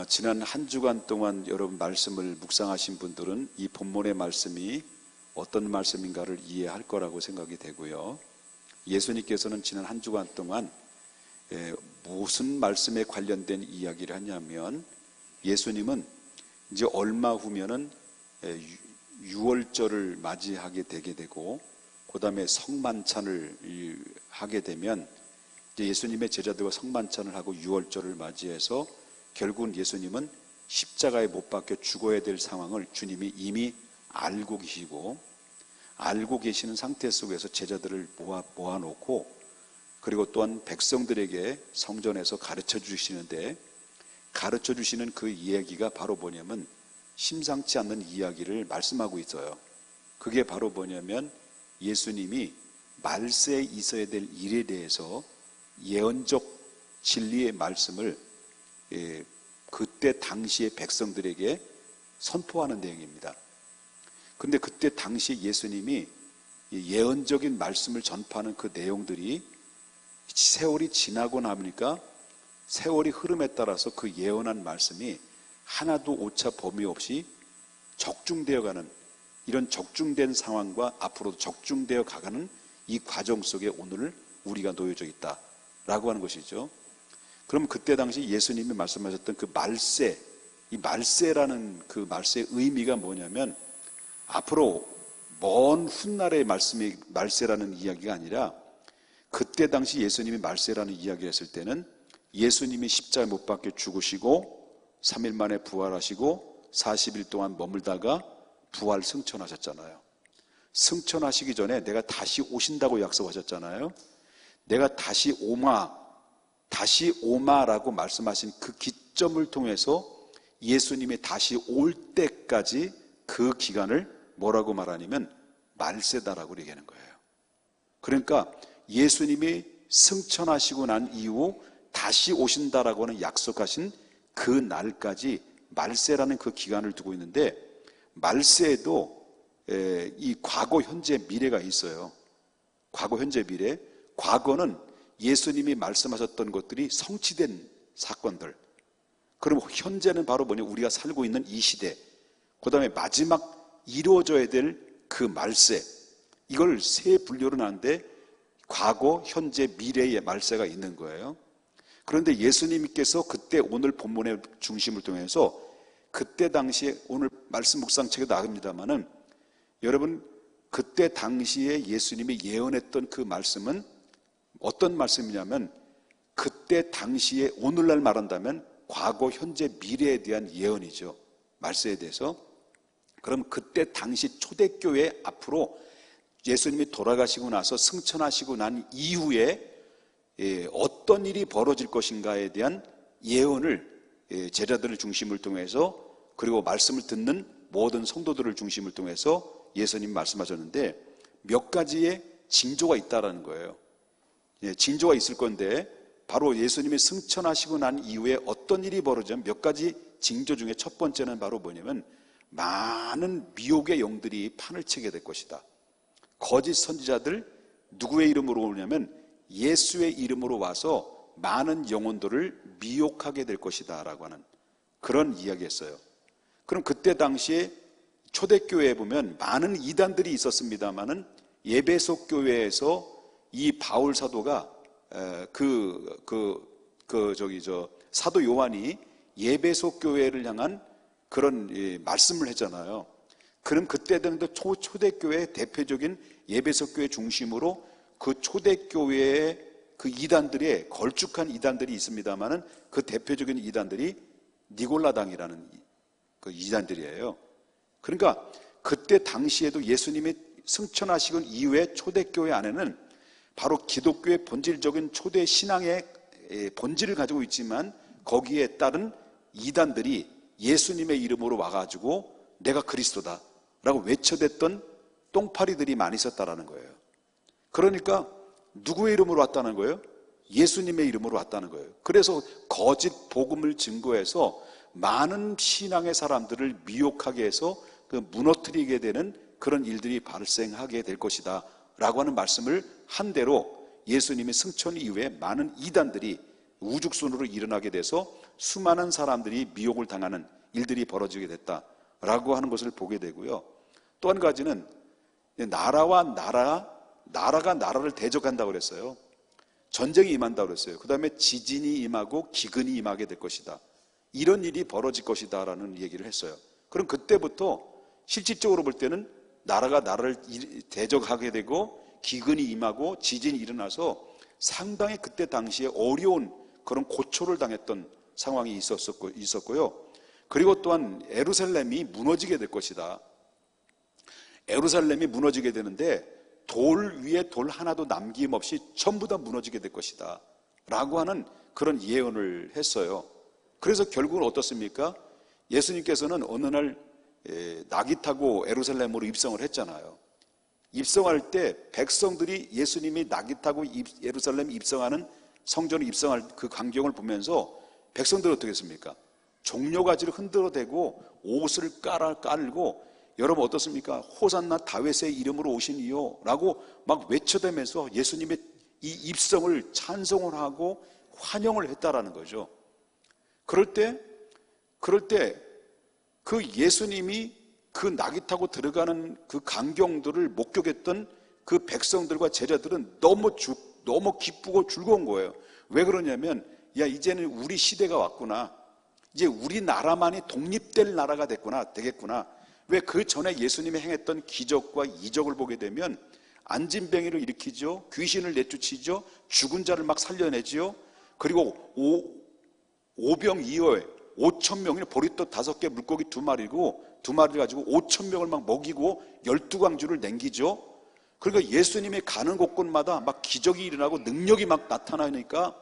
지난 한 주간 동안 여러분 말씀을 묵상하신 분들은 이 본문의 말씀이 어떤 말씀인가를 이해할 거라고 생각이 되고요. 예수님께서는 지난 한 주간 동안 무슨 말씀에 관련된 이야기를 하냐면, 예수님은 이제 얼마 후면은 유월절을 맞이하게 되게 되고, 그 다음에 성만찬을 하게 되면 이제 예수님의 제자들과 성만찬을 하고 유월절을 맞이해서 결국은 예수님은 십자가에 못 박혀 죽어야 될 상황을 주님이 이미 알고 계시고, 알고 계시는 상태 속에서 제자들을 모아놓고, 그리고 또한 백성들에게 성전에서 가르쳐 주시는데, 가르쳐 주시는 그 이야기가 바로 뭐냐면 심상치 않는 이야기를 말씀하고 있어요. 그게 바로 뭐냐면 예수님이 말세에 있어야 될 일에 대해서 예언적 진리의 말씀을 그때 당시의 백성들에게 선포하는 내용입니다. 근데 그때 당시 예수님이 예언적인 말씀을 전파하는 그 내용들이 세월이 지나고 나니까 세월이 흐름에 따라서 그 예언한 말씀이 하나도 오차 범위 없이 적중되어가는, 이런 적중된 상황과 앞으로도 적중되어 가가는 이 과정 속에 오늘 우리가 놓여져 있다라고 하는 것이죠. 그럼 그때 당시 예수님이 말씀하셨던 그 말세, 이 말세라는 그 말세의 의미가 뭐냐면, 앞으로 먼 훗날의 말씀이 말세라는 이야기가 아니라, 그때 당시 예수님이 말세라는 이야기를 했을 때는 예수님이 십자가에 못 박혀 죽으시고 3일 만에 부활하시고 40일 동안 머물다가 부활 승천하셨잖아요. 승천하시기 전에 내가 다시 오신다고 약속하셨잖아요. 내가 다시 오마라고 말씀하신 그 기점을 통해서 예수님이 다시 올 때까지 그 기간을 뭐라고 말하냐면 말세다라고 얘기하는 거예요. 그러니까 예수님이 승천하시고 난 이후 다시 오신다라고 하는 약속하신 그 날까지 말세라는 그 기간을 두고 있는데, 말세에도 이 과거, 현재, 미래가 있어요. 과거, 현재, 미래. 과거는 예수님이 말씀하셨던 것들이 성취된 사건들. 그럼 현재는 바로 뭐냐, 우리가 살고 있는 이 시대. 그 다음에 마지막 이루어져야 될 그 말세. 이걸 세 분류로 나누는데 과거, 현재, 미래의 말세가 있는 거예요. 그런데 예수님께서 그때 오늘 본문의 중심을 통해서 그때 당시에, 오늘 말씀 묵상책에도 나옵니다마는, 여러분 그때 당시에 예수님이 예언했던 그 말씀은 어떤 말씀이냐면, 그때 당시에 오늘날 말한다면 과거, 현재, 미래에 대한 예언이죠. 말세에 대해서. 그럼 그때 당시 초대교회 앞으로 예수님이 돌아가시고 나서 승천하시고 난 이후에 어떤 일이 벌어질 것인가에 대한 예언을 제자들을 중심을 통해서, 그리고 말씀을 듣는 모든 성도들을 중심을 통해서 예수님이 말씀하셨는데, 몇 가지의 징조가 있다라는 거예요. 징조가 있을 건데, 바로 예수님이 승천하시고 난 이후에 어떤 일이 벌어지면 몇 가지 징조 중에 첫 번째는 바로 뭐냐면, 많은 미혹의 영들이 판을 치게 될 것이다. 거짓 선지자들, 누구의 이름으로 오냐면 예수의 이름으로 와서 많은 영혼들을 미혹하게 될 것이다 라고 하는 그런 이야기였어요. 그럼 그때 당시에 초대교회에 보면 많은 이단들이 있었습니다마는, 에베소 교회에서 이 바울 사도가 사도 요한이 에베소 교회를 향한 그런 말씀을 했잖아요. 그럼 그때 당시 초대교회의 대표적인 에베소 교회 중심으로 그 초대교회의 그 이단들의 걸쭉한 이단들이 있습니다만은, 그 대표적인 이단들이 니골라당이라는 그 이단들이에요. 그러니까 그때 당시에도 예수님이 승천하시고 이후에 초대교회 안에는 바로 기독교의 본질적인 초대 신앙의 본질을 가지고 있지만, 거기에 따른 이단들이 예수님의 이름으로 와가지고 내가 그리스도다 라고 외쳐댔던 똥파리들이 많이 있었다라는 거예요. 그러니까 누구의 이름으로 왔다는 거예요? 예수님의 이름으로 왔다는 거예요. 그래서 거짓 복음을 증거해서 많은 신앙의 사람들을 미혹하게 해서 그 무너뜨리게 되는 그런 일들이 발생하게 될 것이다 라고 하는 말씀을 한 대로, 예수님의 승천 이후에 많은 이단들이 우죽순으로 일어나게 돼서 수많은 사람들이 미혹을 당하는 일들이 벌어지게 됐다라고 하는 것을 보게 되고요. 또 한 가지는 나라가 나라를 대적한다고 그랬어요. 전쟁이 임한다고 그랬어요. 그 다음에 지진이 임하고 기근이 임하게 될 것이다. 이런 일이 벌어질 것이다 라는 얘기를 했어요. 그럼 그때부터 실질적으로 볼 때는 나라가 나라를 대적하게 되고 기근이 임하고 지진이 일어나서 상당히 그때 당시에 어려운 그런 고초를 당했던 상황이 있었고요. 그리고 또한 예루살렘이 무너지게 될 것이다. 예루살렘이 무너지게 되는데 돌 위에 돌 하나도 남김없이 전부 다 무너지게 될 것이다 라고 하는 그런 예언을 했어요. 그래서 결국은 어떻습니까? 예수님께서는 어느 날 낙이 타고 예루살렘으로 입성을 했잖아요. 입성할 때 백성들이 예수님이 낙이 타고 예루살렘 입성하는 성전에 입성할 그 광경을 보면서 백성들은 어떻게 했습니까? 종려가지를 흔들어대고 옷을 깔고 여러분 어떻습니까? 호산나 다윗의 이름으로 오신 이요 라고 막 외쳐대면서 예수님의 이 입성을 찬송을 하고 환영을 했다라는 거죠. 그럴 때 그 예수님이 그 낙이 타고 들어가는 그 광경들을 목격했던 그 백성들과 제자들은 너무 기쁘고 즐거운 거예요. 왜 그러냐면 야 이제는 우리 시대가 왔구나. 이제 우리나라만이 독립될 나라가 되겠구나. 왜 그 전에 예수님이 행했던 기적과 이적을 보게 되면 안진뱅이를 일으키죠. 귀신을 내쫓이죠. 죽은 자를 막 살려내죠. 그리고 오병이어에 5,000명이 보리떡 5개 물고기 2마리를 가지고 5,000명을 막 먹이고 12광주를 남기죠. 그러니까 예수님이 가는 곳곳마다 막 기적이 일어나고 능력이 막 나타나니까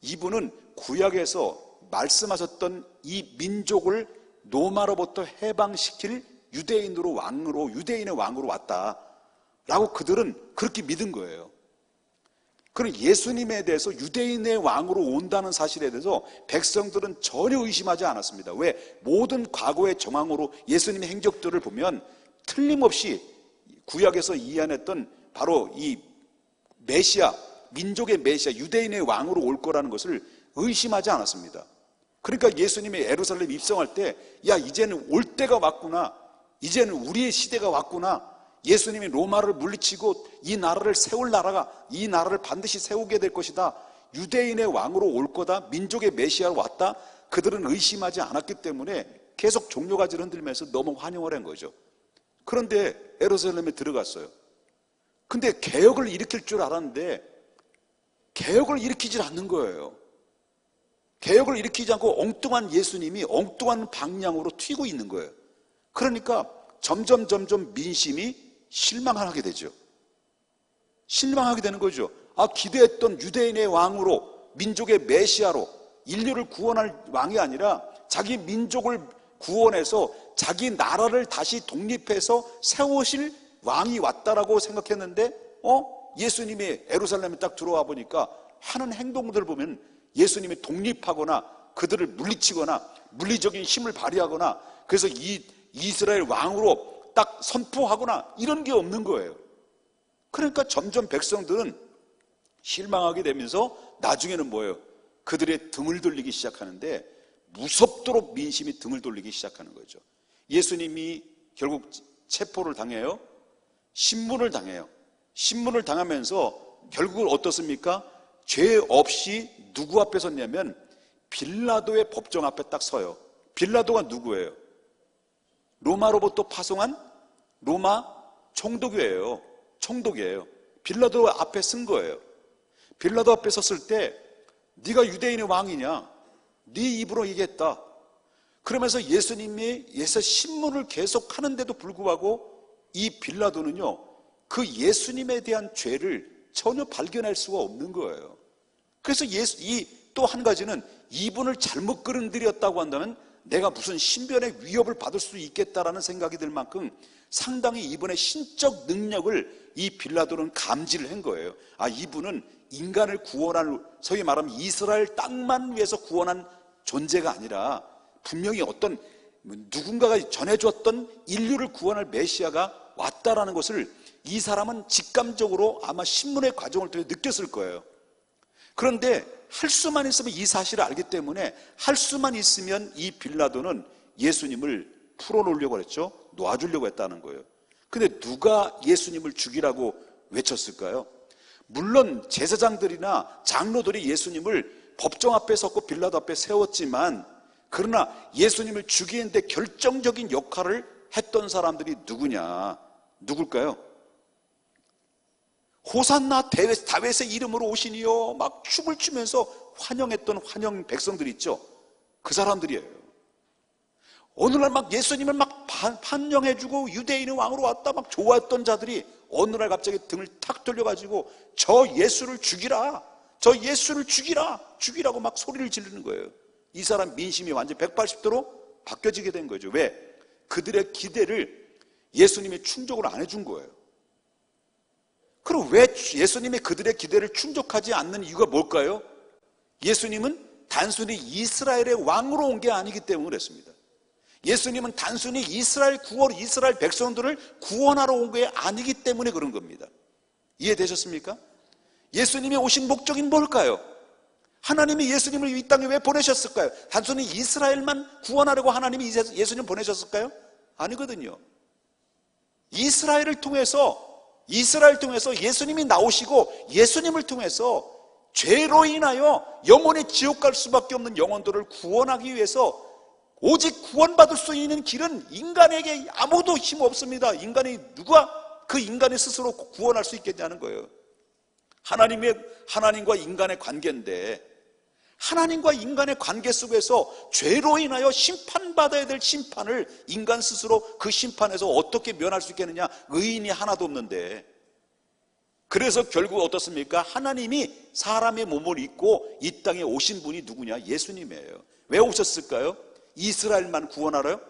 이분은 구약에서 말씀하셨던 이 민족을 로마로부터 해방시킬 유대인의 왕으로 왔다라고 그들은 그렇게 믿은 거예요. 그럼 예수님에 대해서 유대인의 왕으로 온다는 사실에 대해서 백성들은 전혀 의심하지 않았습니다. 왜? 모든 과거의 정황으로 예수님의 행적들을 보면 틀림없이 구약에서 이해했던 바로 이 메시아, 민족의 메시아, 유대인의 왕으로 올 거라는 것을 의심하지 않았습니다. 그러니까 예수님이 예루살렘 입성할 때 야 이제는 올 때가 왔구나. 이제는 우리의 시대가 왔구나. 예수님이 로마를 물리치고 이 나라를 세울 나라가 이 나라를 반드시 세우게 될 것이다. 유대인의 왕으로 올 거다. 민족의 메시아로 왔다. 그들은 의심하지 않았기 때문에 계속 종려가지를 흔들면서 너무 환영을 한 거죠. 그런데 예루살렘에 들어갔어요. 근데 개혁을 일으킬 줄 알았는데 개혁을 일으키질 않는 거예요. 개혁을 일으키지 않고 엉뚱한 예수님이 엉뚱한 방향으로 튀고 있는 거예요. 그러니까 점점 민심이 실망하게 되죠. 실망하게 되는 거죠. 기대했던 유대인의 왕으로, 민족의 메시아로, 인류를 구원할 왕이 아니라 자기 민족을 구원해서 자기 나라를 다시 독립해서 세우실 왕이 왔다라고 생각했는데 예수님이 예루살렘에 딱 들어와 보니까 하는 행동들을 보면 예수님이 독립하거나 그들을 물리치거나 물리적인 힘을 발휘하거나 그래서 이스라엘 왕으로 딱 선포하거나 이런 게 없는 거예요. 그러니까 점점 백성들은 실망하게 되면서 나중에는 뭐예요? 그들의 등을 돌리기 시작하는데 무섭도록 민심이 등을 돌리기 시작하는 거죠. 예수님이 결국 체포를 당해요. 신문을 당해요. 신문을 당하면서 결국은 어떻습니까? 죄 없이 누구 앞에 섰냐면 빌라도의 법정 앞에 딱 서요. 빌라도가 누구예요? 로마로부터 파송한 로마 총독이에요. 빌라도 앞에 쓴 거예요. 빌라도 앞에 섰을 때 네가 유대인의 왕이냐? 네 입으로 얘기했다. 그러면서 예수님이 신문을 계속 하는데도 불구하고 이 빌라도는요 그 예수님에 대한 죄를 전혀 발견할 수가 없는 거예요. 그래서 또 한 가지는 이분을 잘못 끌어들였다고 한다면 내가 무슨 신변의 위협을 받을 수 있겠다라는 생각이 들 만큼 상당히 이분의 신적 능력을 이 빌라도는 감지를 한 거예요. 이분은 인간을 구원할, 소위 말하면 이스라엘 땅만 위해서 구원한 존재가 아니라 분명히 어떤 누군가가 전해줬던 인류를 구원할 메시아가 왔다라는 것을 이 사람은 직감적으로 아마 신문의 과정을 통해 느꼈을 거예요. 그런데 할 수만 있으면 이 사실을 알기 때문에 할 수만 있으면 이 빌라도는 예수님을 풀어놓으려고 했죠. 놔주려고 했다는 거예요. 근데 누가 예수님을 죽이라고 외쳤을까요? 물론 제사장들이나 장로들이 예수님을 법정 앞에 섰고 빌라도 앞에 세웠지만, 그러나 예수님을 죽이는데 결정적인 역할을 했던 사람들이 누굴까요? 호산나 다윗의 이름으로 오시니요 막 춤을 추면서 환영했던 환영 백성들 있죠. 그 사람들이에요. 오늘날 막 예수님을 막 환영해주고 유대인의 왕으로 왔다 막 좋아했던 자들이 어느 날 갑자기 등을 탁 돌려가지고 저 예수를 죽이라, 저 예수를 죽이라고 막 소리를 지르는 거예요. 이 사람 민심이 완전 180도로 바뀌어지게 된 거죠. 왜? 그들의 기대를 예수님이 충족을 안 해준 거예요. 그럼 왜 예수님이 그들의 기대를 충족하지 않는 이유가 뭘까요? 예수님은 단순히 이스라엘의 왕으로 온 게 아니기 때문에 그랬습니다. 예수님은 단순히 이스라엘 백성들을 구원하러 온 게 아니기 때문에 그런 겁니다. 이해되셨습니까? 예수님이 오신 목적인 뭘까요? 하나님이 예수님을 이 땅에 왜 보내셨을까요? 단순히 이스라엘만 구원하려고 하나님이 예수님을 보내셨을까요? 아니거든요. 이스라엘을 통해서 예수님이 나오시고, 예수님을 통해서 죄로 인하여 영원히 지옥 갈 수밖에 없는 영혼들을 구원하기 위해서, 오직 구원받을 수 있는 길은 인간에게 아무도 힘 없습니다. 누가 그 인간이 스스로 구원할 수 있겠냐는 거예요. 하나님과 인간의 관계인데, 하나님과 인간의 관계 속에서 죄로 인하여 심판받아야 될 심판을 인간 스스로 그 심판에서 어떻게 면할 수 있겠느냐? 의인이 하나도 없는데. 그래서 결국 어떻습니까? 하나님이 사람의 몸을 입고 이 땅에 오신 분이 누구냐? 예수님이에요. 왜 오셨을까요? 이스라엘만 구원하러요?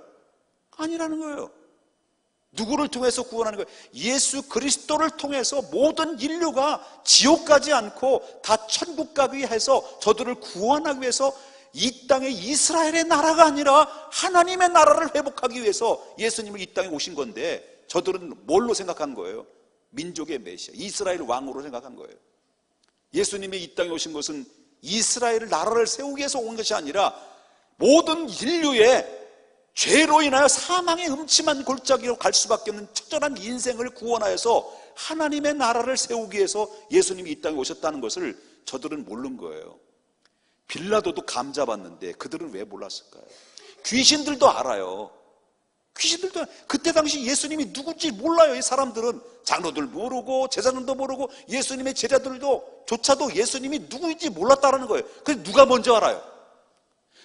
아니라는 거예요. 누구를 통해서 구원하는 거예요? 예수 그리스도를 통해서 모든 인류가 지옥 가지 않고 다 천국 가기 위해서, 저들을 구원하기 위해서 이 땅에 이스라엘의 나라가 아니라 하나님의 나라를 회복하기 위해서 예수님을 이 땅에 오신 건데, 저들은 뭘로 생각한 거예요? 민족의 메시아, 이스라엘 왕으로 생각한 거예요. 예수님이 이 땅에 오신 것은 이스라엘 나라를 세우기 위해서 온 것이 아니라 모든 인류의 죄로 인하여 사망의 음침한 골짜기로 갈 수밖에 없는 처절한 인생을 구원하여서 하나님의 나라를 세우기 위해서 예수님이 이 땅에 오셨다는 것을 저들은 모르는 거예요. 빌라도도 감잡았는데 그들은 왜 몰랐을까요? 귀신들도 알아요. 귀신들도 그때 당시 예수님이 누군지 몰라요. 이 사람들은 장로들 모르고 제사장도 모르고 예수님의 제자들도 조차도 예수님이 누구인지 몰랐다는 거예요. 그래서 누가 먼저 알아요?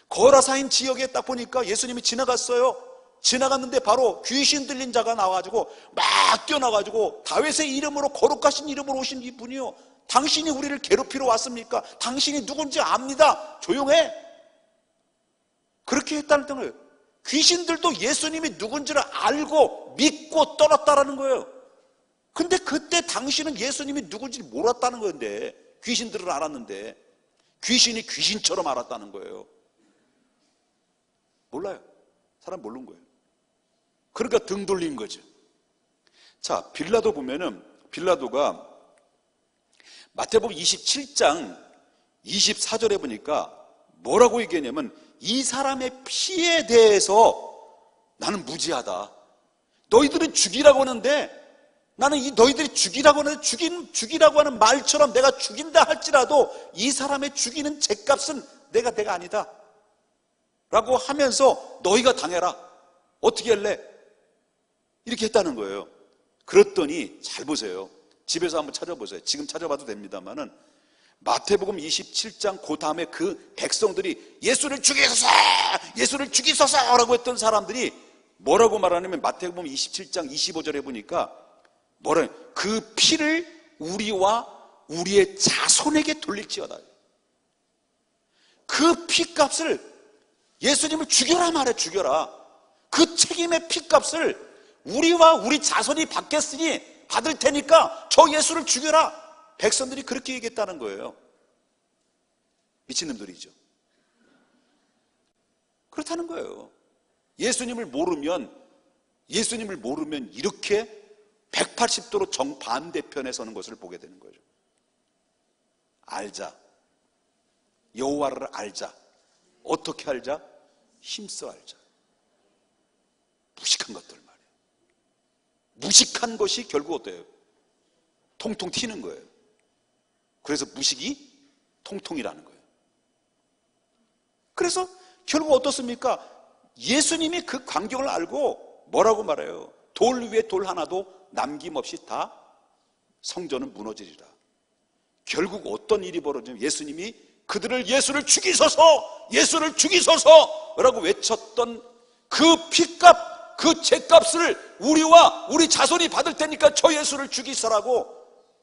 거라사인 지역에 딱 보니까 예수님이 지나갔어요. 지나갔는데 바로 귀신 들린 자가 나와가지고 막 뛰어나가지고 다윗의 이름으로, 거룩하신 이름으로 오신 이분이요, 당신이 우리를 괴롭히러 왔습니까? 당신이 누군지 압니다. 조용해. 그렇게 했다는 거예요. 귀신들도 예수님이 누군지를 알고 믿고 떠났다라는 거예요. 근데 그때 당신은 예수님이 누군지 몰랐다는 건데, 귀신들은 알았는데 귀신이 귀신처럼 알았다는 거예요. 몰라요. 사람 모르는 거예요. 그러니까 등 돌린 거죠. 자, 빌라도 보면은, 빌라도가 마태복음 27장 24절에 보니까 뭐라고 얘기하냐면, 이 사람의 피에 대해서 나는 무지하다. 너희들은 죽이라고 하는데, 나는 너희들이 죽이라고 하는데, 죽이라고 하는 말처럼 내가 죽인다 할지라도 이 사람의 죽이는 죗값은 내가 아니다 라고 하면서 너희가 당해라. 어떻게 할래? 이렇게 했다는 거예요. 그랬더니 잘 보세요. 집에서 한번 찾아보세요. 지금 찾아봐도 됩니다만은 마태복음 27장 그 다음에 그 백성들이 예수를 죽이소서 라고 했던 사람들이 뭐라고 말하냐면, 마태복음 27장 25절에 보니까 그 피를 우리와 우리의 자손에게 돌릴지어다. 그 피값을, 예수님을 죽여라 말해. 죽여라. 그 책임의 피값을 우리와 우리 자손이 받을 테니까 저 예수를 죽여라. 백성들이 그렇게 얘기했다는 거예요. 미친놈들이죠. 그렇다는 거예요. 예수님을 모르면 이렇게 180도로 정반대편에 서는 것을 보게 되는 거죠. 알자. 여호와를 알자. 어떻게 알자? 힘써 알자. 무식한 것들 말이에요. 무식한 것이 결국 어때요? 통통 튀는 거예요. 그래서 무식이 통통이라는 거예요. 그래서 결국 어떻습니까? 예수님이 그 광경을 알고 뭐라고 말해요? 돌 위에 돌 하나도 남김없이 다 성전은 무너지리라. 결국 어떤 일이 벌어지면 예수님이 그들을 예수를 죽이소서, 예수를 죽이소서라고 외쳤던 그 피값, 그 죄값을 우리와 우리 자손이 받을 테니까 저 예수를 죽이소라고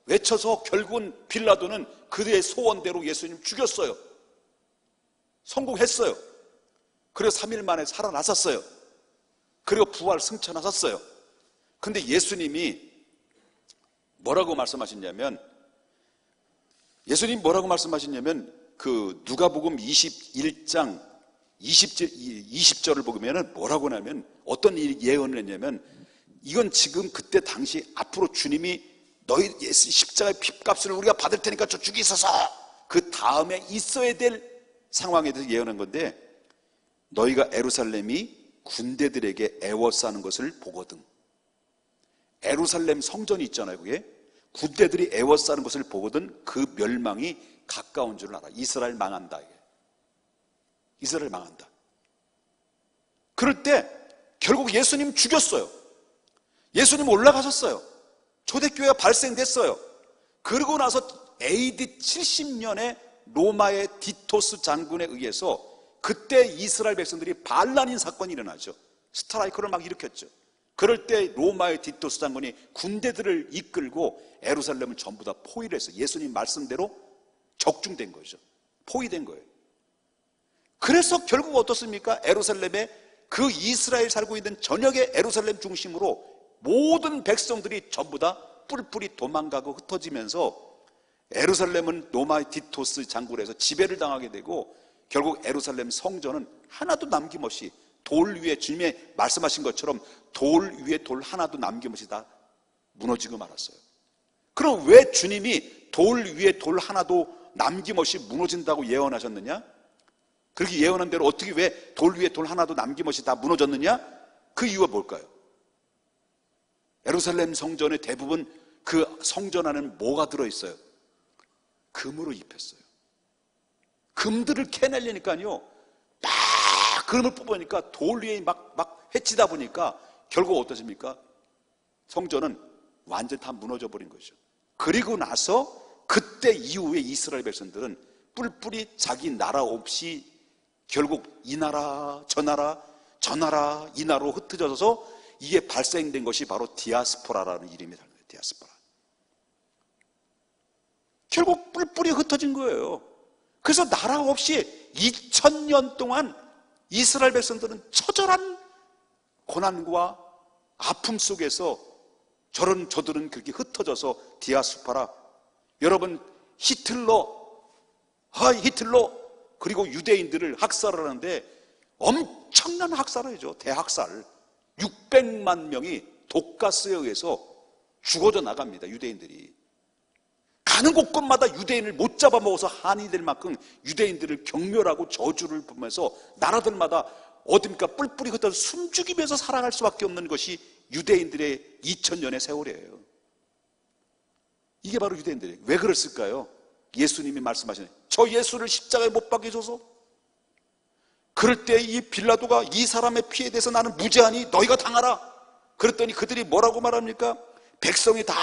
외쳐서 결국은 빌라도는 그들의 소원대로 예수님 죽였어요. 성공했어요. 그리고 3일 만에 살아나셨어요. 그리고 부활 승천하셨어요. 근데 예수님이 뭐라고 말씀하셨냐면 그 누가복음 21장 20절을 보면은 뭐라고 하냐면 어떤 예언을 했냐면 이건 지금 그때 당시 앞으로 주님이 너희 예수 십자가의 피값을 우리가 받을 테니까 저 죽이소서 그 다음에 있어야 될 상황에 대해서 예언한 건데 너희가 예루살렘이 군대들에게 애워싸는 것을 보거든. 예루살렘 성전이 있잖아요. 그게 군대들이 애워싸는 것을 보거든 그 멸망이 가까운 줄 알아. 이스라엘 망한다. 이게. 이스라엘 망한다. 그럴 때 결국 예수님 죽였어요. 예수님 올라가셨어요. 초대교회가 발생됐어요. 그러고 나서 AD 70년에 로마의 디토스 장군에 의해서 그때 이스라엘 백성들이 반란인 사건이 일어나죠. 스트라이크를 막 일으켰죠. 그럴 때 로마의 디토스 장군이 군대들을 이끌고 예루살렘을 전부 다 포위를 해서 예수님 말씀대로 적중된 거죠. 포위된 거예요. 그래서 결국 어떻습니까? 예루살렘에 그 이스라엘 살고 있는 전역의 예루살렘 중심으로 모든 백성들이 전부 다 뿔뿔이 도망가고 흩어지면서 예루살렘은 로마의 디토스 장군에서 지배를 당하게 되고 결국 예루살렘 성전은 하나도 남김없이 돌 위에 주님이 말씀하신 것처럼 돌 위에 돌 하나도 남김없이 다 무너지고 말았어요. 그럼 왜 주님이 돌 위에 돌 하나도 남김없이 무너진다고 예언하셨느냐? 그렇게 예언한 대로 어떻게 왜 돌 위에 돌 하나도 남김없이 다 무너졌느냐? 그 이유가 뭘까요? 예루살렘 성전의 대부분 그 성전 안에는 뭐가 들어있어요? 금으로 입혔어요. 금들을 캐내려니까요 막 금을 뽑으니까 돌 위에 막 헤치다 보니까 결국 어떠십니까? 성전은 완전 다 무너져 버린 거죠. 그리고 나서 그때 이후에 이스라엘 백성들은 뿔뿔이 자기 나라 없이 결국 이 나라 저 나라 저 나라 이 나라로 흩어져서 이게 발생된 것이 바로 디아스포라라는 이름이 달려요. 디아스포라. 결국 뿔뿔이 흩어진 거예요. 그래서 나라 없이 2000년 동안 이스라엘 백성들은 처절한 고난과 아픔 속에서 저들은 그렇게 흩어져서 디아스포라. 여러분 히틀러 그리고 유대인들을 학살을 하는데 엄청난 학살을 하죠. 대학살. 600만 명이 독가스에 의해서 죽어져 나갑니다. 유대인들이. 가는 곳곳마다 유대인을 못 잡아먹어서 한이 될 만큼 유대인들을 경멸하고 저주를 부면서 나라들마다 어딥니까 뿔뿔이 흩어져 숨죽이면서 살아갈 수밖에 없는 것이 유대인들의 2000년의 세월이에요. 이게 바로 유대인들이에요. 왜 그랬을까요? 예수님이 말씀하시는 저 예수를 십자가에 못 박여줘서 그럴 때 이 빌라도가 이 사람의 피에 대해서 나는 무죄하니 너희가 당하라. 그랬더니 그들이 뭐라고 말합니까? 백성이 다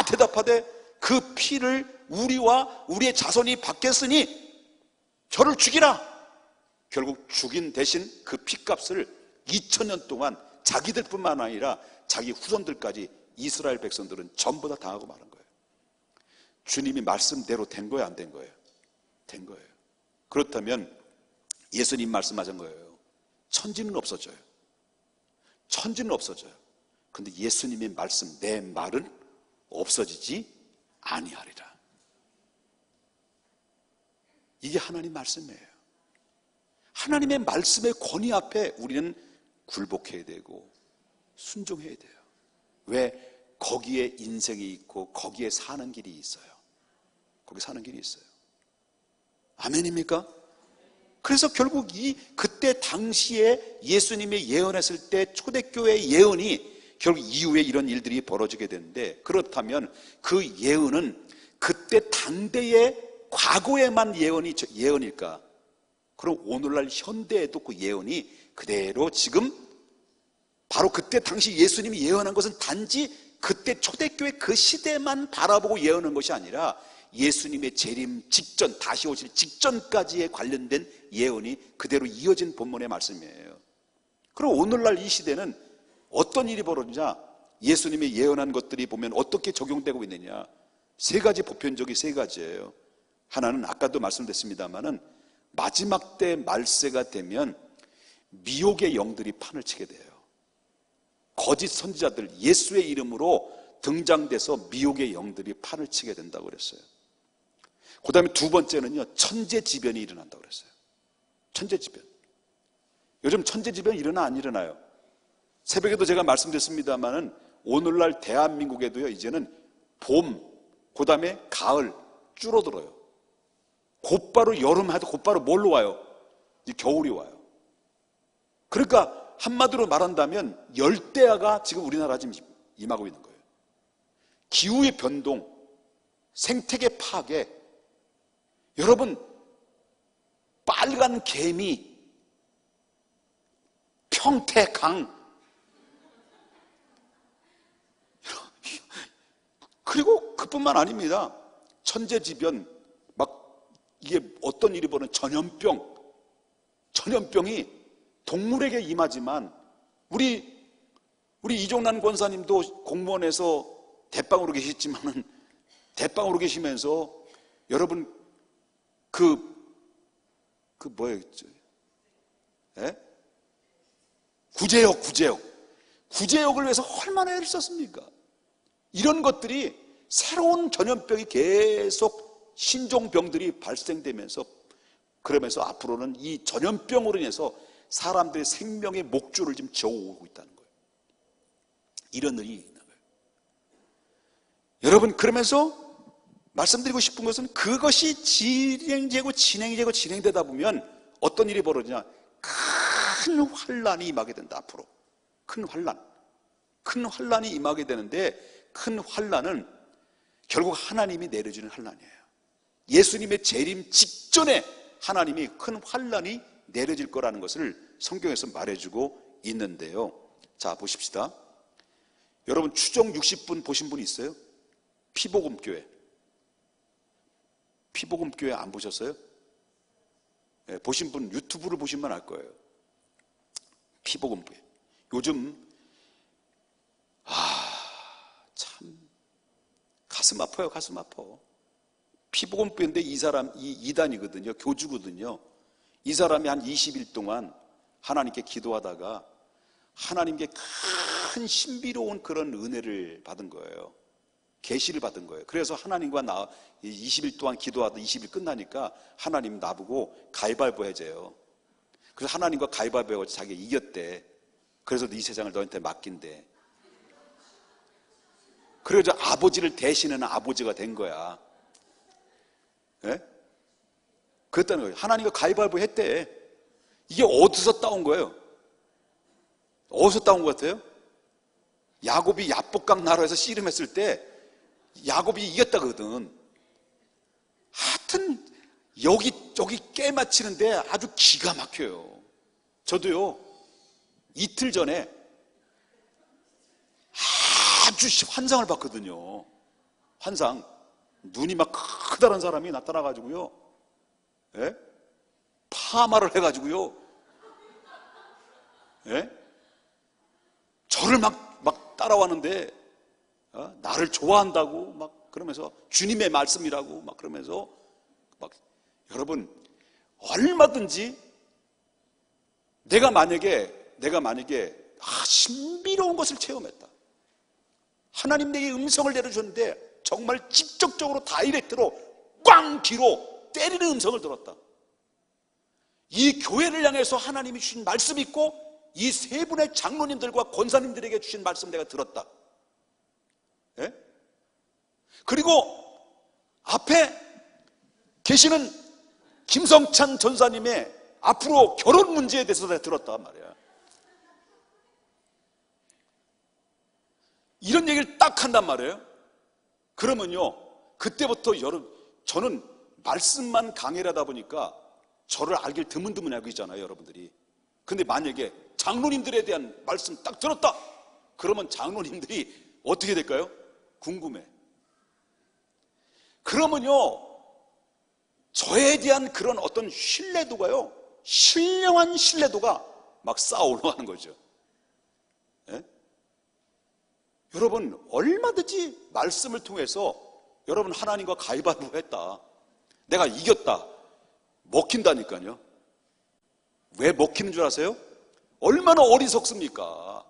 대답하되 그 피를 우리와 우리의 자손이 받겠으니 저를 죽이라. 결국 죽인 대신 그 피값을 2000년 동안 자기들뿐만 아니라 자기 후손들까지 이스라엘 백성들은 전부 다 당하고 마는 거예요. 주님이 말씀대로 된 거예요, 안 된 거예요? 된 거예요. 그렇다면 예수님 말씀하신 거예요. 천지는 없어져요. 천지는 없어져요. 근데 예수님의 말씀, 내 말은 없어지지 아니하리라. 이게 하나님 말씀이에요. 하나님의 말씀의 권위 앞에 우리는 굴복해야 되고 순종해야 돼요. 왜? 거기에 인생이 있고 거기에 사는 길이 있어요. 거기 사는 길이 있어요. 아멘입니까? 그래서 결국 그때 당시에 예수님이 예언했을 때 초대교회의 예언이 결국 이후에 이런 일들이 벌어지게 되는데, 그렇다면 그 예언은 그때 당대의 과거에만 예언일까? 그럼 오늘날 현대에도 그 예언이 그대로 지금 바로 그때 당시 예수님이 예언한 것은 단지 그때 초대교회 그 시대만 바라보고 예언한 것이 아니라 예수님의 재림 직전, 다시 오실 직전까지에 관련된 예언이 그대로 이어진 본문의 말씀이에요. 그럼 오늘날 이 시대는 어떤 일이 벌어지냐? 예수님이 예언한 것들이 보면 어떻게 적용되고 있느냐? 세 가지, 보편적인 세 가지예요. 하나는 아까도 말씀드렸습니다마는 마지막 때 말세가 되면 미혹의 영들이 판을 치게 돼요. 거짓 선지자들, 예수의 이름으로 등장돼서 미혹의 영들이 판을 치게 된다고 그랬어요. 그 다음에 두 번째는요, 천재지변이 일어난다고 그랬어요. 천재지변. 요즘 천재지변 일어나 안 일어나요? 새벽에도 제가 말씀드렸습니다마는 오늘날 대한민국에도요, 이제는 봄, 그 다음에 가을 줄어들어요. 곧바로 여름 해도 곧바로 뭘로 와요? 이제 겨울이 와요. 그러니까 한마디로 말한다면 열대야가 지금 우리나라 지금 임하고 있는 거예요. 기후의 변동, 생태계 파괴. 여러분, 빨간 개미, 평택강, 그리고 그뿐만 아닙니다. 천재지변, 막 이게 어떤 일이 벌어진 전염병이 동물에게 임하지만 우리 이종란 권사님도 공무원에서 대빵으로 계셨지만은 대빵으로 계시면서 여러분 뭐였죠? 예? 구제역을 위해서 얼마나 애를 썼습니까? 이런 것들이 새로운 전염병이 계속 신종병들이 발생되면서 그러면서 앞으로는 이 전염병으로 인해서 사람들의 생명의 목줄을 지금 저어오고 있다는 거예요. 이런 일이 있는 거예요. 여러분, 그러면서 말씀드리고 싶은 것은 그것이 진행되다 보면 어떤 일이 벌어지냐? 큰 환란이 임하게 된다. 앞으로 큰 환란이 임하게 되는데, 큰 환란은 결국 하나님이 내려주는 환란이에요. 예수님의 재림 직전에 하나님이 큰 환란이 내려질 거라는 것을 성경에서 말해주고 있는데요. 자, 보십시다. 여러분, 추정 60분 보신 분 있어요? 피복음교회 안 보셨어요? 네, 보신 분, 유튜브를 보시면 알 거예요. 피복음교회. 요즘 참 가슴 아파요. 가슴 아파. 피복음교회인데 이 이단이거든요. 교주거든요. 이 사람이 한 20일 동안 하나님께 기도하다가 하나님께 큰 신비로운 그런 은혜를 받은 거예요. 계시를 받은 거예요. 그래서 하나님과 20일 동안 기도하다 20일 끝나니까 하나님 나보고 가위바위보 해줘요. 그래서 하나님과 가위바위보 해서 자기가 이겼대. 그래서 이 세상을 너한테 맡긴대. 그래서 아버지를 대신하는 아버지가 된 거야. 예? 그랬다는 거예요. 하나님과 가위바위보 했대. 이게 어디서 따온 거예요? 어디서 따온 것 같아요? 야곱이 야복강 나라에서 씨름했을 때 야곱이 이겼다거든. 하여튼 여기 깨 맞히는데 아주 기가 막혀요. 저도요, 이틀 전에 아주 환상을 봤거든요. 환상. 눈이 막 크다란 사람이 나타나가지고요, 예? 파마를 해가지고요, 예? 저를 막 따라왔는데, 나를 좋아한다고 막 그러면서 주님의 말씀이라고 막 그러면서 막, 여러분, 얼마든지 내가 만약에 신비로운 것을 체험했다. 하나님 내게 음성을 내려줬는데 정말 직접적으로 다이렉트로 꽝 뒤로 때리는 음성을 들었다. 이 교회를 향해서 하나님이 주신 말씀이 있고 이 세 분의 장로님들과 권사님들에게 주신 말씀 내가 들었다. 예? 그리고 앞에 계시는 김성찬 전사님의 앞으로 결혼 문제에 대해서 내가 들었단 말이야. 이런 얘기를 딱 한단 말이에요. 그러면요, 그때부터 저는 말씀만 강해하다 보니까 저를 알길 드문드문 알고 있잖아요, 여러분들이. 근데 만약에 장로님들에 대한 말씀 딱 들었다, 그러면 장로님들이 어떻게 될까요? 궁금해. 그러면요, 저에 대한 그런 어떤 신뢰도가요, 신령한 신뢰도가 막 쌓아 올라가는 거죠. 예? 여러분, 얼마든지 말씀을 통해서 여러분 하나님과 가위바위보 했다, 내가 이겼다, 먹힌다니까요. 왜 먹히는 줄 아세요? 얼마나 어리석습니까?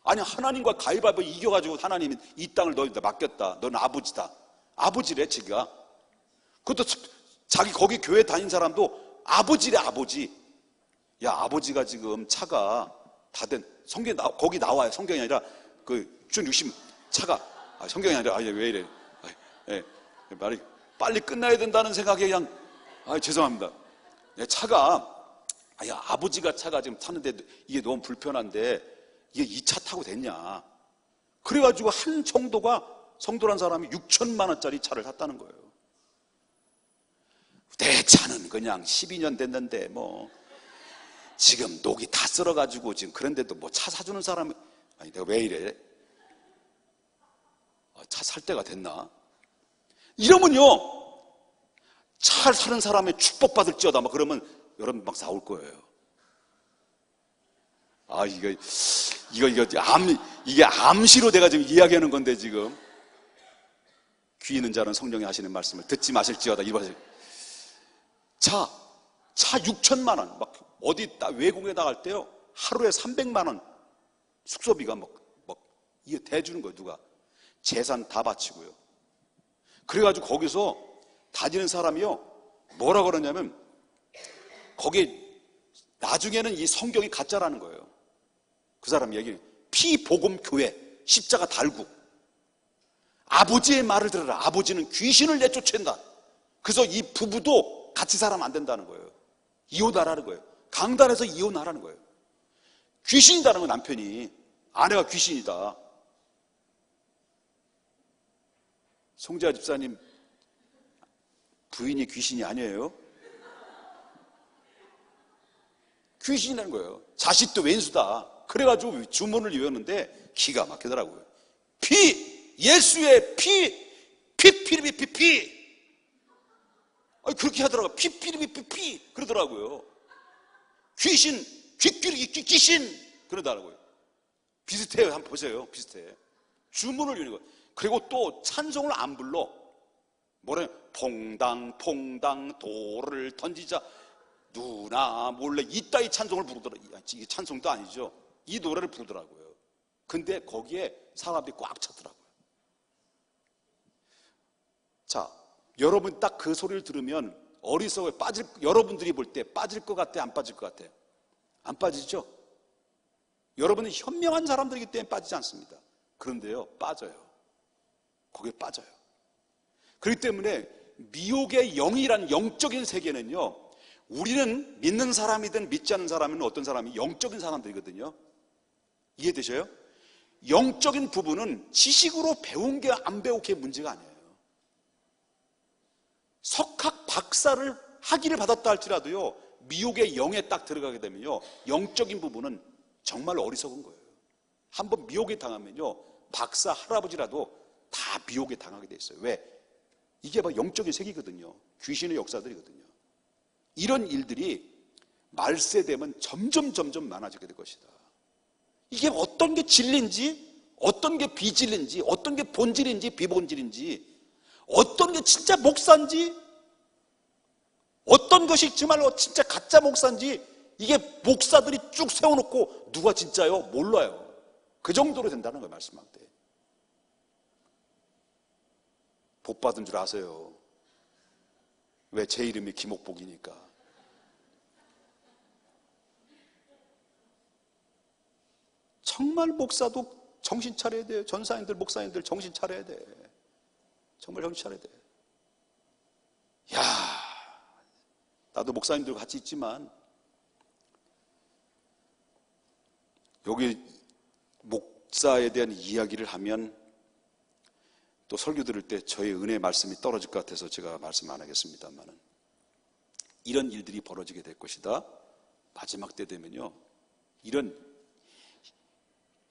아니, 하나님과 가위바위보 이겨가지고 하나님이 이 땅을 너희한테 맡겼다, 너는 아버지다. 아버지래, 지가. 그것도 자기 거기 교회 다닌 사람도 아버지래, 아버지. 야, 아버지가 지금 차가 다 된, 성경에 거기 나와요. 성경이 아니라 준 60 차가, 성경이 아니라, 왜 이래. 말이 빨리 끝나야 된다는 생각에 그냥, 죄송합니다. 차가, 아버지가 차가 지금 타는데 이게 너무 불편한데 이게 이 차 타고 됐냐. 그래가지고 한 성도란 사람이 6천만 원짜리 차를 샀다는 거예요. 내 차는 그냥 12년 됐는데 뭐 지금 녹이 다 썰어가지고 지금 그런데도 뭐 차 사주는 사람이, 내가 왜 이래? 차 살 때가 됐나? 이러면요, 차 사는 사람의 축복받을지어다 막 그러면 여러분 막 싸울 거예요. 이게 암시로 내가 지금 이야기하는 건데, 지금 귀 있는 자는 성령이 하시는 말씀을 듣지 마실지어다. 이러세요. 차 6천만 원, 막 어디 외국에 나갈 때요, 하루에 300만 원 숙소비가 막 이게 대주는 거예요. 누가? 재산 다 바치고요. 그래가지고 거기서 다니는 사람이요, 뭐라 그러냐면, 거기 나중에는 이 성경이 가짜라는 거예요. 그 사람 얘기, 피복음교회 십자가 달고 아버지의 말을 들어라. 아버지는 귀신을 내쫓는다. 그래서 이 부부도 같이 살면 안 된다는 거예요. 이혼하라는 거예요. 강단에서 이혼하라는 거예요. 귀신이다는 거, 남편이. 아내가 귀신이다. 송재하 집사님 부인이 귀신이 아니에요. 귀신이라는 거예요. 자식도 왼수다. 그래가지고 주문을 외웠는데 기가 막히더라고요. 예수의 피. 그렇게 하더라고요. 피 그러더라고요. 귀신, 귀신 그러더라고요. 비슷해요. 한번 보세요. 비슷해. 주문을 외우는 거예요. 그리고 또 찬송을 안 불러. 뭐래? 퐁당 돌을 던지자 누나 몰래, 이따위 찬송을 부르더라고요. 이게 찬송도 아니죠. 이 노래를 부르더라고요. 근데 거기에 사람들이 꽉 찼더라고요. 자, 여러분 딱 그 소리를 들으면 어리석어요. 여러분들이 볼 때 빠질 것 같아, 안 빠질 것 같아? 안 빠지죠? 여러분은 현명한 사람들이기 때문에 빠지지 않습니다. 그런데요, 빠져요. 거기에 빠져요. 그렇기 때문에 미혹의 영이란 영적인 세계는요, 우리는 믿는 사람이든 믿지 않는 사람이든 어떤 사람이 영적인 사람들이거든요. 이해되셔요? 영적인 부분은 지식으로 배운 게 안 배운 게 문제가 아니에요. 석학 박사를 학위를 받았다 할지라도요, 미혹의 영에 딱 들어가게 되면요, 영적인 부분은 정말 어리석은 거예요. 한번 미혹에 당하면요, 박사 할아버지라도 다 미혹에 당하게 돼 있어요. 왜? 이게 막 영적인 세계거든요. 귀신의 역사들이거든요. 이런 일들이 말세되면 점점 많아지게 될 것이다. 이게 어떤 게 진리인지, 어떤 게 비진리인지, 어떤 게 본질인지 비본질인지, 어떤 게 진짜 목사인지, 어떤 것이 정말로 진짜 가짜 목사인지, 이게 목사들이 쭉 세워놓고 누가 진짜요? 몰라요. 그 정도로 된다는 거예요. 말씀할 때. 복 받은 줄 아세요? 왜? 제 이름이 김옥복이니까. 정말 목사도 정신 차려야 돼요. 전사님들, 목사님들 정신 차려야 돼. 정말 정신 차려야 돼. 야, 나도 목사님들과 같이 있지만 여기 목사에 대한 이야기를 하면 또 설교 들을 때 저의 은혜의 말씀이 떨어질 것 같아서 제가 말씀 안 하겠습니다만은, 이런 일들이 벌어지게 될 것이다. 마지막 때 되면요, 이런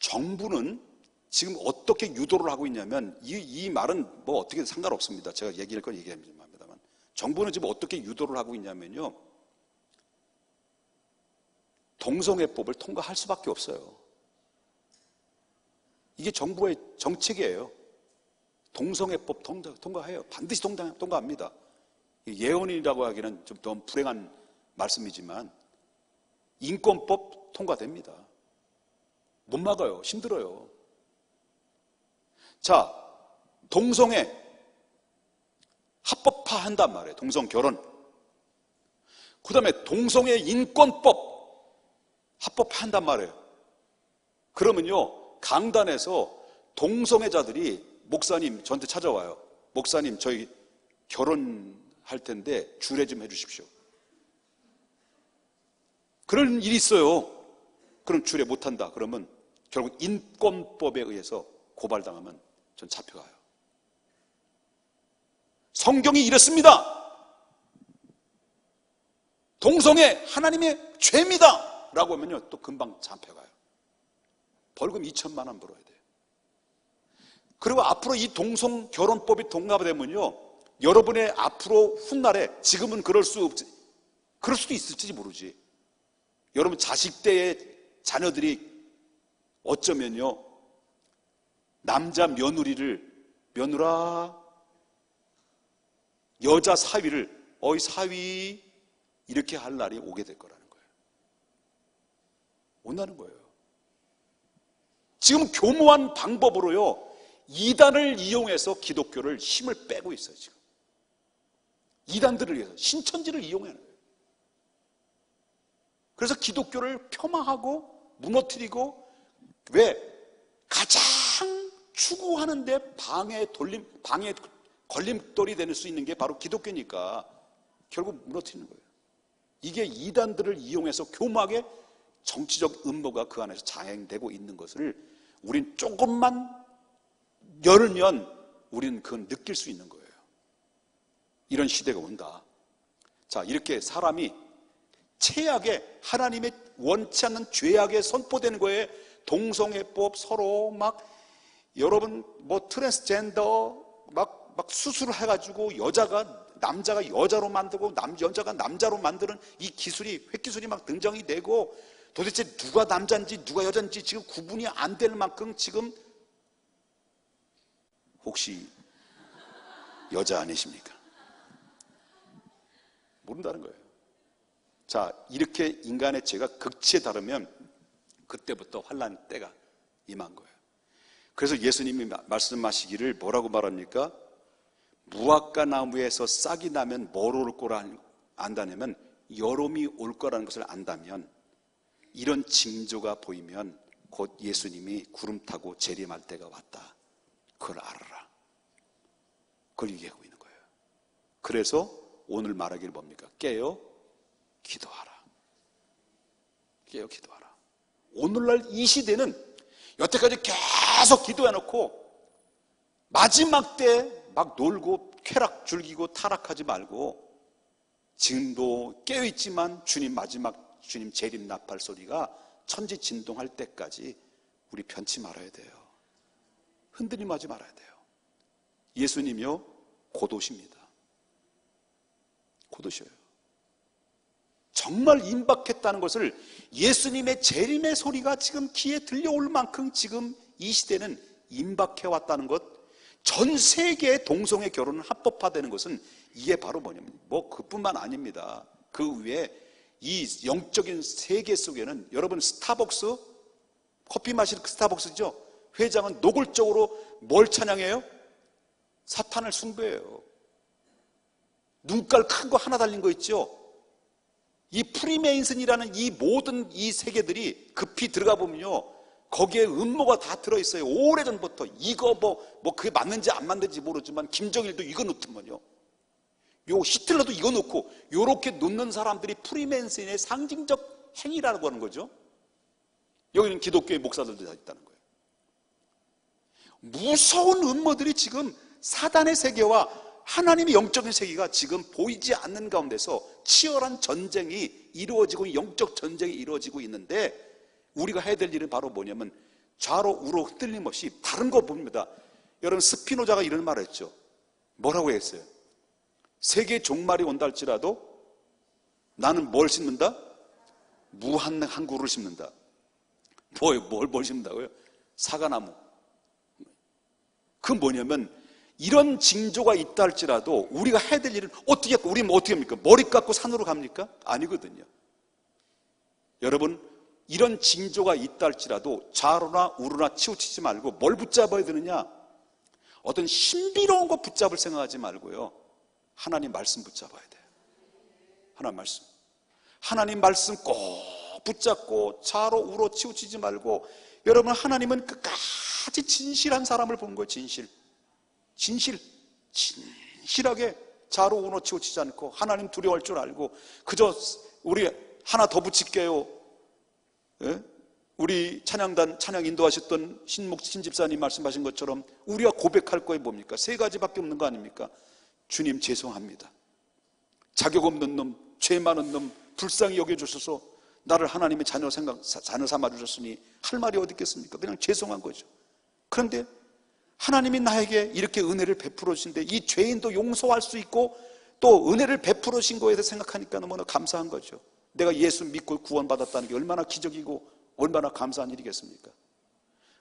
정부는 지금 어떻게 유도를 하고 있냐면, 이 말은 뭐 어떻게 상관없습니다. 제가 얘기할 건 얘기합니다만, 정부는 지금 어떻게 유도를 하고 있냐면요, 동성애법을 통과할 수밖에 없어요. 이게 정부의 정책이에요. 동성애법 통과해요. 반드시 통과합니다. 예언이라고 하기는 좀 너무 불행한 말씀이지만 인권법 통과됩니다. 못 막아요. 힘들어요. 자, 동성애 합법화한단 말이에요. 동성 결혼. 그 다음에 동성애 인권법 합법화한단 말이에요. 그러면요, 강단에서 동성애자들이 목사님 저한테 찾아와요. 목사님 저희 결혼할 텐데 주례 좀 해주십시오. 그런 일이 있어요. 그럼 주례 못한다. 그러면 결국 인권법에 의해서 고발당하면 전 잡혀가요. 성경이 이랬습니다. 동성애 하나님의 죄입니다 라고 하면요, 또 금방 잡혀가요. 벌금 2천만 원 벌어야 돼요. 그리고 앞으로 이 동성 결혼법이 통과되면요, 여러분의 앞으로 훗날에, 지금은 그럴 수도 있을지 모르지, 여러분 자식 때의 자녀들이 어쩌면요, 남자 며느라 여자 사위를 어이 사위 이렇게 할 날이 오게 될 거라는 거예요. 온다는 거예요. 지금 교묘한 방법으로요, 이단을 이용해서 기독교를 힘을 빼고 있어요. 지금 이단들을 위해서 신천지를 이용하는 거예요. 그래서 기독교를 폄하하고 무너뜨리고, 왜? 가장 추구하는데 방해 걸림돌이 될 수 있는 게 바로 기독교니까 결국 무너뜨리는 거예요. 이게 이단들을 이용해서 교묘하게 정치적 음모가 그 안에서 자행되고 있는 것을 우린 조금만 열면 우리는 그건 느낄 수 있는 거예요. 이런 시대가 온다. 자, 이렇게 사람이 최악의, 하나님의 원치 않는 죄악에 선포되는 거에 동성애법 서로 막, 여러분 뭐 트랜스젠더 막 수술을 해가지고 남자가 여자로 만들고 여자가 남자로 만드는 이 기술이, 획기술이 막 등장이 되고, 도대체 누가 남자인지 누가 여자인지 지금 구분이 안 될 만큼 지금, 혹시 여자 아니십니까? 모른다는 거예요. 자, 이렇게 인간의 죄가 극치에 달하면 그때부터 환난 때가 임한 거예요. 그래서 예수님이 말씀하시기를 뭐라고 말합니까? 무화과 나무에서 싹이 나면 뭘 올 거라 안다냐면, 여름이 올 거라는 것을 안다면, 이런 징조가 보이면 곧 예수님이 구름 타고 재림할 때가 왔다. 그걸 알아라. 그걸 얘기하고 있는 거예요. 그래서 오늘 말하기를 뭡니까? 깨어 기도하라. 깨어 기도하라. 오늘날 이 시대는 여태까지 계속 기도해놓고 마지막 때 막 놀고 쾌락 즐기고 타락하지 말고, 지금도 깨어있지만 주님 재림 나팔 소리가 천지 진동할 때까지 우리 변치 말아야 돼요. 흔들림하지 말아야 돼요. 예수님이요, 곧 오십니다. 곧 오셔요. 정말 임박했다는 것을, 예수님의 재림의 소리가 지금 귀에 들려올 만큼 지금 이 시대는 임박해 왔다는 것, 전 세계의 동성애 결혼은 합법화되는 것은 이게 바로 뭐냐면, 뭐 그뿐만 아닙니다. 그 위에 이 영적인 세계 속에는, 여러분 스타벅스, 커피 마시는 그 스타벅스죠, 회장은 노골적으로 뭘 찬양해요? 사탄을 숭배해요. 눈깔 큰 거 하나 달린 거 있죠? 이 프리메이슨이라는 이 모든 이 세계들이 급히 들어가 보면요, 거기에 음모가 다 들어있어요. 오래전부터. 이거 뭐 그게 맞는지 안 맞는지 모르지만 김정일도 이거 놓더만요. 요 히틀러도 이거 놓고, 요렇게 놓는 사람들이 프리메이슨의 상징적 행위라고 하는 거죠. 여기는 기독교의 목사들도 다 있다는 거예요. 무서운 음모들이 지금 사단의 세계와 하나님의 영적인 세계가 지금 보이지 않는 가운데서 치열한 전쟁이 이루어지고 영적 전쟁이 이루어지고 있는데, 우리가 해야 될 일은 바로 뭐냐면 좌로 우로 흔들림 없이 다른 거 봅니다. 여러분, 스피노자가 이런 말을 했죠. 뭐라고 했어요? 세계의 종말이 온다 할지라도 나는 뭘 심는다? 무한 항구를 심는다. 뭘 심는다고요? 사과나무. 그건 뭐냐면, 이런 징조가 있다 할지라도 우리가 해야 될 일은 어떻게 할까? 우리는 어떻게 합니까? 머리 깎고 산으로 갑니까? 아니거든요. 여러분, 이런 징조가 있다 할지라도 좌로나 우로나 치우치지 말고 뭘 붙잡아야 되느냐? 어떤 신비로운 거 붙잡을 생각하지 말고요, 하나님 말씀 붙잡아야 돼요. 하나님 말씀 꼭 붙잡고 좌로 우로 치우치지 말고, 여러분, 하나님은 끝까지 진실한 사람을 본 거예요. 진실하게 좌로 우로 치우치지 않고 하나님 두려워할 줄 알고, 그저 우리 하나 더 붙일게요. 예? 우리 찬양 인도하셨던 신집사님 말씀하신 것처럼 우리가 고백할 거에 뭡니까? 세 가지밖에 없는 거 아닙니까? 주님 죄송합니다. 자격 없는 놈, 죄 많은 놈 불쌍히 여겨주셔서 나를 하나님의 자녀 삼아주셨으니 할 말이 어디 있겠습니까? 그냥 죄송한 거죠. 그런데 하나님이 나에게 이렇게 은혜를 베풀어 주신데 이 죄인도 용서할 수 있고 또 은혜를 베풀어 주신 거에 대해 생각하니까 너무나 감사한 거죠. 내가 예수 믿고 구원받았다는 게 얼마나 기적이고 얼마나 감사한 일이겠습니까?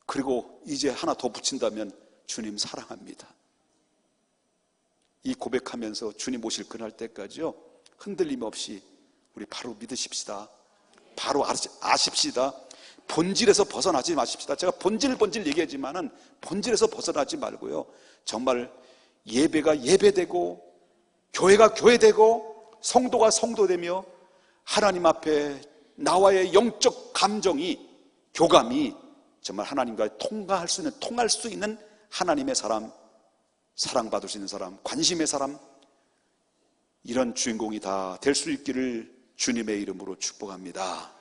그리고 이제 하나 더 붙인다면 주님 사랑합니다. 이 고백하면서 주님 오실 그날 때까지요, 흔들림 없이 우리 바로 믿으십시다. 바로 아십시다. 본질에서 벗어나지 마십시다. 제가 본질 얘기하지만은 본질에서 벗어나지 말고요, 정말 예배가 예배되고 교회가 교회되고 성도가 성도되며 하나님 앞에 나와의 영적 감정이, 교감이 정말 하나님과 통할 수 있는 하나님의 사람, 사랑받을 수 있는 사람, 관심의 사람, 이런 주인공이 다 될 수 있기를 주님의 이름으로 축복합니다.